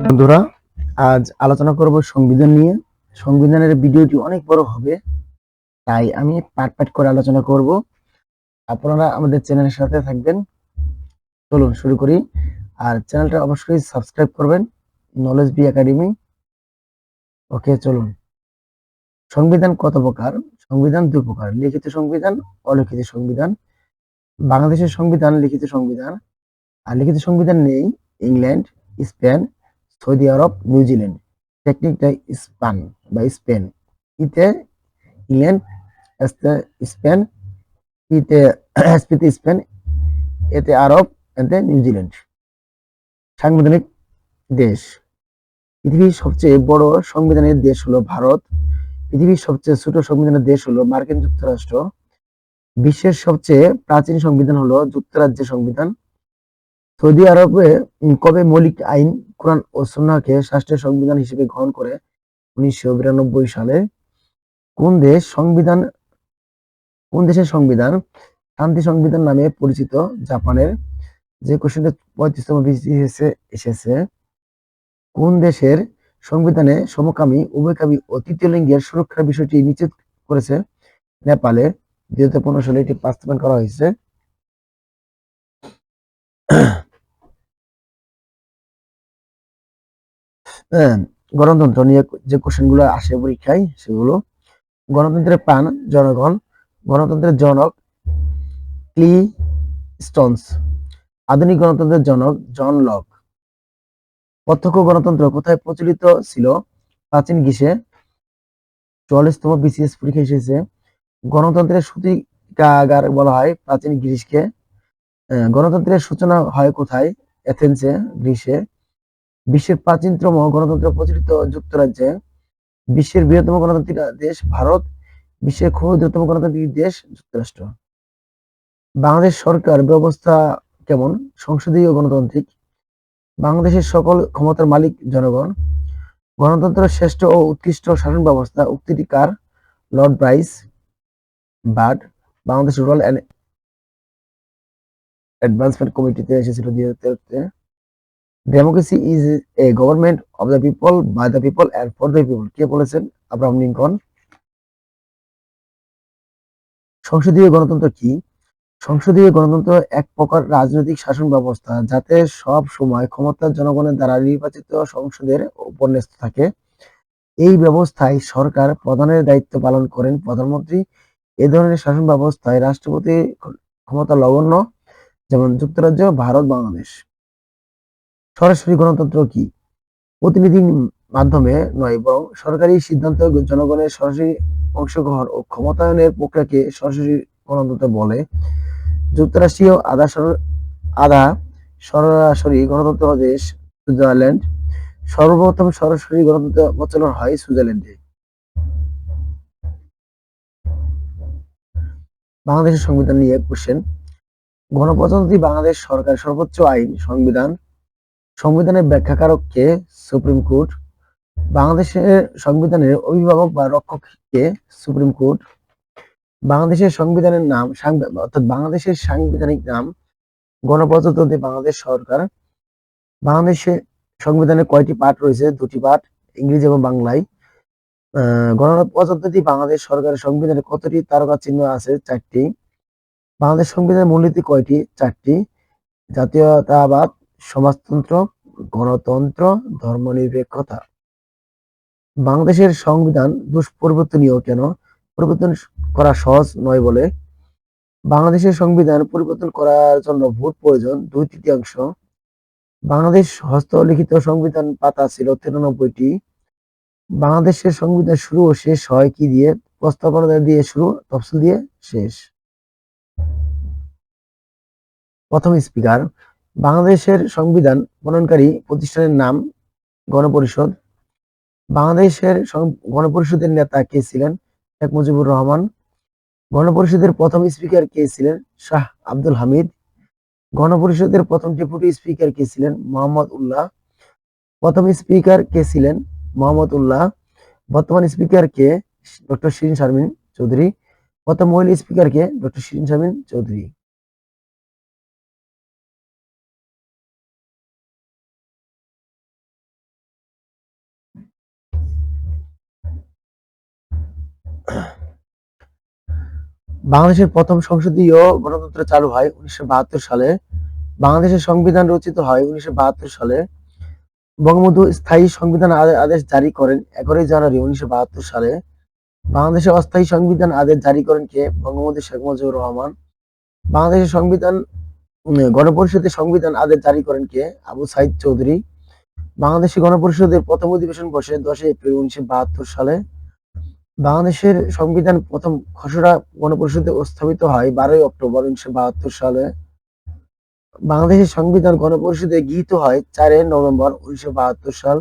বন্ধুরা, আজ আলোচনা করব সংবিধান নিয়ে। সংবিধানের ভিডিওটি অনেক বড় হবে, তাই আমি পার্ট পার্ট করে আলোচনা করব। আপনারা আমাদের চ্যানেলের সাথে থাকবেন। চলুন শুরু করি। আর চ্যানেলটা অবশ্যই সাবস্ক্রাইব করবেন, নলেজ বি একাডেমি। ওকে, চলুন। সংবিধান কত প্রকার? সংবিধান দুই প্রকার: লিখিত সংবিধান, অলিখিত সংবিধান। বাংলাদেশের সংবিধান লিখিত সংবিধান, আর লিখিত সংবিধান নেই ইংল্যান্ড, স্পেন, সৌদি আরব, নিউজিল্যান্ড। টেকনিকটা স্পেন। ইতে ইংল্যান্ড, স্পেন, ইতে স্পেন, এতে আরব, এতে নিউজিল্যান্ড। সাংবিধানিক দেশ: পৃথিবীর সবচেয়ে বড় সংবিধানের দেশ হলো ভারত। পৃথিবীর সবচেয়ে ছোট সংবিধানের দেশ হলো মার্কিন যুক্তরাষ্ট্র। বিশ্বের সবচেয়ে প্রাচীন সংবিধান হলো যুক্তরাজ্যের সংবিধান। সৌদি আরবে কবে মৌলিক আইন কোরআন ও সুন্নাহকে রাষ্ট্রের সংবিধান হিসেবে গ্রহণ করে? 1992 সালে। কোন দেশের সংবিধান শান্তি সংবিধান নামে পরিচিত? জাপানের। যে কোশ্চেনটা 35তম এসেছে, কোন দেশের সংবিধানে সমকামী, উভয়কামী ও তৃতীয় লিঙ্গের সুরক্ষার বিষয়টি নিশ্চিত করেছে? নেপালে। 2015 সালে এটি বাস্তবায়ন করা হয়েছে। গণতন্ত্র নিয়ে যে কোশ্চেনগুলো আসে পরীক্ষায় সেগুলো: গণতন্ত্রের প্রাণ জনগণ। গণতন্ত্রের জনক ক্লিস্টনস। আধুনিক গণতন্ত্রের জনক জন লক। প্রত্যক্ষ গণতন্ত্র কোথায় প্রচলিত ছিল? প্রাচীন গ্রীসে। 44তম বিসিএস পরীক্ষা এসেছে। গণতন্ত্রের সূতিকাগার বলা হয় প্রাচীন গ্রিসকে। গণতন্ত্রের সূচনা হয় কোথায়? এথেন্সে, গ্রিসে। বিশ্বের প্রাচীনতম গণতন্ত্র প্রচলিত যুক্তরাজ্যে। বিশ্বের বৃহত্তম গণতান্ত্রিক দেশ ভারত। বিশ্বের ক্ষুদ্রতম গণতান্ত্রিক দেশ যুক্তরাষ্ট্র। বাংলাদেশ সরকার ব্যবস্থা কেমন? সংসদীয় গণতান্ত্রিক। বাংলাদেশের সকল ক্ষমতার মালিক জনগণ। গণতন্ত্রের শ্রেষ্ঠ ও উৎকৃষ্ট শাসন ব্যবস্থা উক্তিটি কার? Lord Bryce Bird. Bangladesh rural and advancement কমিটিতে এসেছিল 2013-তে। Democracy is a government of the people, by the people and for the people. কে বলেছেন? Abraham Lincoln. সংসদীয় গণতন্ত্র কি? সংসদীয় গণতন্ত্র এক প্রকার রাজনৈতিক শাসন ব্যবস্থা যাতে সব সময় ক্ষমতা জনগণের দ্বারা নির্বাচিত সংসদের উপর ন্যস্ত থাকে। এই ব্যবস্থায় সরকার প্রধানের দায়িত্ব পালন করেন প্রধানমন্ত্রী। এ ধরনের শাসন ব্যবস্থায় রাষ্ট্রপতি ক্ষমতা নগণ্য, যেমন যুক্তরাজ্য, ভারত, বাংলাদেশ। সরাসরি গণতন্ত্র কি? প্রতিনিধির মাধ্যমে নয়, বরং সরকারি সিদ্ধান্ত জনগণের সরাসরি অংশগ্রহণ ও ক্ষমতায়নের প্রক্রিয়াকে সরাসরি গণতন্ত্র বলে। যুক্তরাষ্ট্রীয় আধা সরাসরি গণতন্ত্র দেশ সুইজারল্যান্ড। সর্বপ্রথম সরাসরি গণতন্ত্র প্রচলন হয় সুইজারল্যান্ডে। বাংলাদেশের সংবিধান নিয়ে কোশ্চেন: গণপ্রজাতন্ত্রী বাংলাদেশ সরকার সর্বোচ্চ আইন সংবিধান। সংবিধানের ব্যাখ্যাকারক কে? Supreme court. বাংলাদেশের সংবিধানের অভিভাবক বা রক্ষক কে? Supreme court. বাংলাদেশের সংবিধানের নাম অর্থাৎ বাংলাদেশের সাংবিধানিক নাম গণপ্রজাতন্ত্রী বাংলাদেশ সরকার। বাংলাদেশের সংবিধানে কয়টি পার্ট রয়েছে? দুটি পার্ট, ইংরেজি এবং বাংলায়। গণপ্রজাতন্ত্রী বাংলাদেশ সরকারের সংবিধানে কতটি তারকা চিহ্ন আছে? 4টি। বাংলাদেশ সংবিধানের মূলনীতি কয়টি? 4টি। জাতীয়তাবাদ, সমাজতন্ত্র, গণতন্ত্র, ধর্মনিরপেক্ষতা। বাংলাদেশের সংবিধান দুষ্পরিবর্তনীয় কেন? পরিবর্তন করা সহজ নয় বলে। বাংলাদেশের সংবিধান পরিবর্তন করার জন্য ভোট প্রয়োজন 2/3। বাংলাদেশ হস্তলিখিত সংবিধান পাতা ছিল 93টি। বাংলাদেশের সংবিধান শুরু ও শেষ হয় কি দিয়ে? প্রস্তাবনা দিয়ে শুরু, তফসিল দিয়ে শেষ। প্রথম স্পিকার। বাংলাদেশের সংবিধান প্রণয়নকারী প্রতিষ্ঠানের নাম গণপরিষদ। বাংলাদেশের গণপরিষদের নেতা কে ছিলেন? শেখ মুজিবুর রহমান। গণপরিষদের প্রথম স্পিকার কে ছিলেন? শাহ আব্দুল হামিদ। গণপরিষদের প্রথম ডেপুটি স্পিকার কে ছিলেন? মোহাম্মদ উল্লাহ। প্রথম স্পিকার কে ছিলেন? মোহাম্মদ উল্লাহ। বর্তমান স্পিকার কে? ডক্টর শিরীন শারমিন চৌধুরী। প্রথম মহিলা স্পিকার কে? ডক্টর শিরীন শারমিন চৌধুরী। বাংলাদেশের প্রথম সংসদীয় গণতন্ত্র চালু হয় 1972 সালে। বাংলাদেশের সংবিধান রচিত হয় 1972 সালে। বঙ্গবন্ধু স্থায়ী সংবিধান আদেশ জারি করেন 11 জানুয়ারি 1972 সালে। বাংলাদেশের অস্থায়ী সংবিধান আদেশ জারি করেন কে? বঙ্গবন্ধু শেখ মুজিবুর রহমান। বাংলাদেশের সংবিধান গণপরিষদের সংবিধান আদেশ জারি করেন কে? আবু সাইদ চৌধুরী। বাংলাদেশের গণপরিষদের প্রথম অধিবেশন বসে 10 এপ্রিল 1972 সালে। বাংলাদেশের সংবিধান প্রথম খসড়া গণপরিষদে উপস্থাপিত হয় 12 অক্টোবর 1972 সালে। বাংলাদেশের সংবিধান গণপরিষদে গৃহীত হয় 4 নভেম্বর 1972 সাল।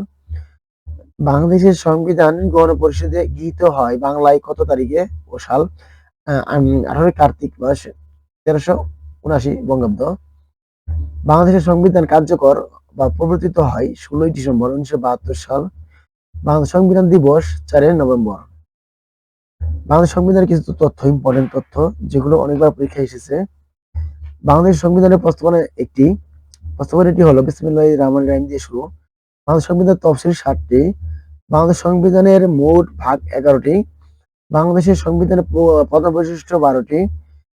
বাংলাদেশের সংবিধান গণপরিষদে গৃহীত হয় বাংলায় কত তারিখে ও সাল? 18 কার্তিক মাস 1379 বঙ্গাব্দ। বাংলাদেশের সংবিধান কার্যকর বা প্রবর্তিত হয় 16 ডিসেম্বর 1972 সাল। বাংলাদেশ সংবিধান দিবস 4 নভেম্বর। বাংলাদেশ সংবিধানের কিছু তথ্য, ইম্পর্টেন্ট তথ্য যেগুলো অনেকবার পরীক্ষায় এসেছে। বাংলাদেশ সংবিধানের প্রস্তাবনাটি হলো বিসমিল্লাহির রহমানির রহিম দিয়ে শুরু। বাংলাদেশ সংবিধানের তফসিল 7টি। বাংলাদেশ সংবিধানের মোট ভাগ 11টি। বাংলাদেশের সংবিধানের প্রধান বৈশিষ্ট্য 12টি।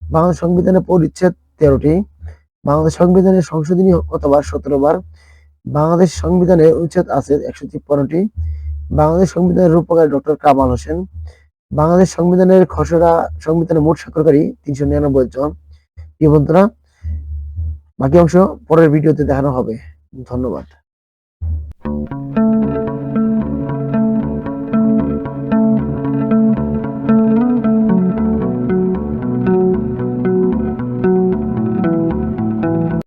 বাংলাদেশ সংবিধানের পরিচ্ছেদ 13টি। বাংলাদেশ সংবিধানের সংশোধনী কতবার? 17 বার। বাংলাদেশ সংবিধানের অনুচ্ছেদ আছে 153টি। বাংলাদেশ সংবিধানের রূপকার ডক্টর কামাল হোসেন। বাংলাদেশ সংবিধানের খসড়া সংবিধানের মোট স্বাক্ষরকারী 399 জন। কি বন্ধুরা, বাকি অংশ পরের ভিডিওতে দেখানো হবে। ধন্যবাদ।